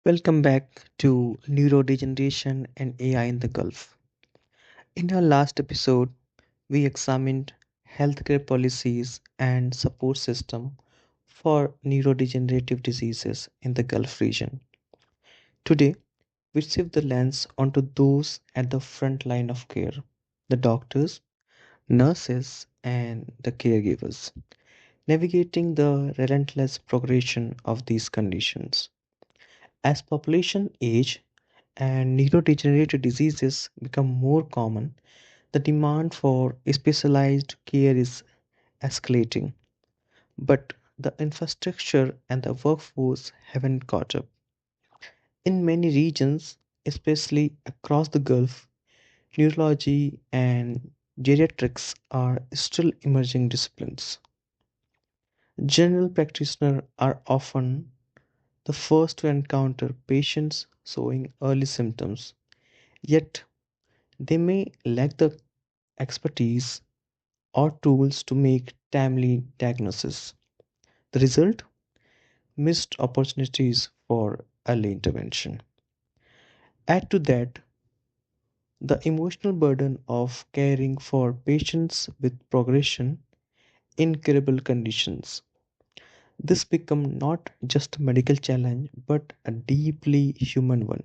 Welcome back to Neurodegeneration and AI in the Gulf. In our last episode, we examined healthcare policies and support system for neurodegenerative diseases in the Gulf region. Today, we shift the lens onto those at the front line of care, the doctors, nurses, and the caregivers, navigating the relentless progression of these conditions. As population age and neurodegenerative diseases become more common, the demand for specialized care is escalating, but the infrastructure and the workforce haven't caught up. In many regions, especially across the Gulf, neurology and geriatrics are still emerging disciplines. General practitioners are often the first to encounter patients showing early symptoms, yet they may lack the expertise or tools to make timely diagnosis. The result? Missed opportunities for early intervention. Add to that the emotional burden of caring for patients with progression incurable conditions. This become not just a medical challenge but a deeply human one.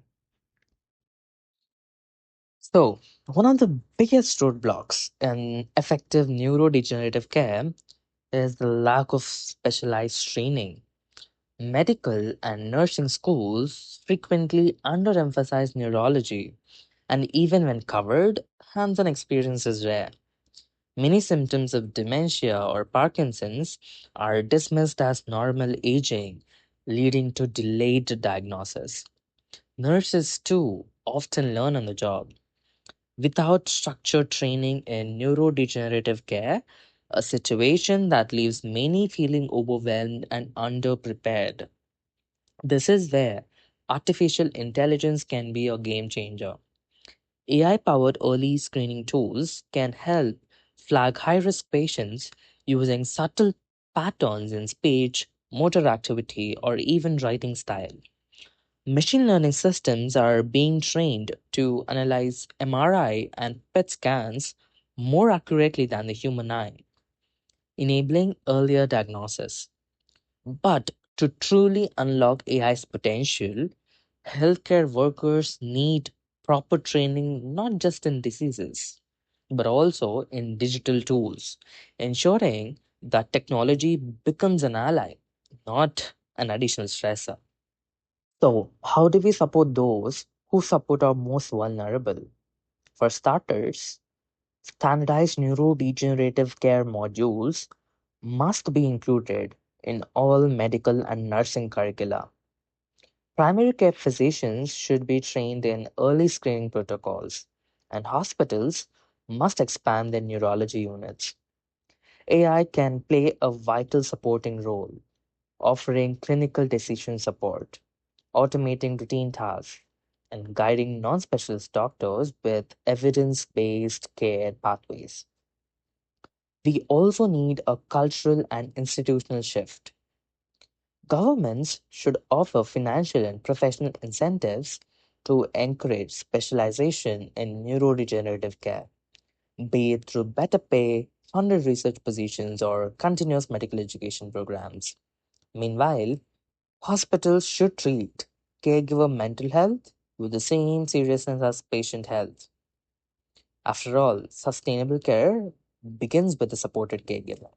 So, one of the biggest roadblocks in effective neurodegenerative care is the lack of specialized training. Medical and nursing schools frequently underemphasize neurology, and even when covered, hands on experience is rare. Many symptoms of dementia or Parkinson's are dismissed as normal aging, leading to delayed diagnosis. Nurses, too, often learn on the job without structured training in neurodegenerative care, a situation that leaves many feeling overwhelmed and underprepared. This is where artificial intelligence can be a game changer. AI powered early screening tools can help flag high risk patients using subtle patterns in speech, motor activity, or even writing style. Machine learning systems are being trained to analyze MRI and PET scans more accurately than the human eye, enabling earlier diagnosis. But to truly unlock AI's potential, healthcare workers need proper training not just in diseases, but also in digital tools, ensuring that technology becomes an ally, not an additional stressor. So, how do we support those who support our most vulnerable? For starters, standardized neurodegenerative care modules must be included in all medical and nursing curricula. Primary care physicians should be trained in early screening protocols, and hospitals must expand their neurology units. AI can play a vital supporting role, offering clinical decision support, automating routine tasks, and guiding non specialist doctors with evidence based care pathways. We also need a cultural and institutional shift. Governments should offer financial and professional incentives to encourage specialization in neurodegenerative care, be it through better pay, funded research positions, or continuous medical education programs. Meanwhile, hospitals should treat caregiver mental health with the same seriousness as patient health. After all, sustainable care begins with a supported caregiver.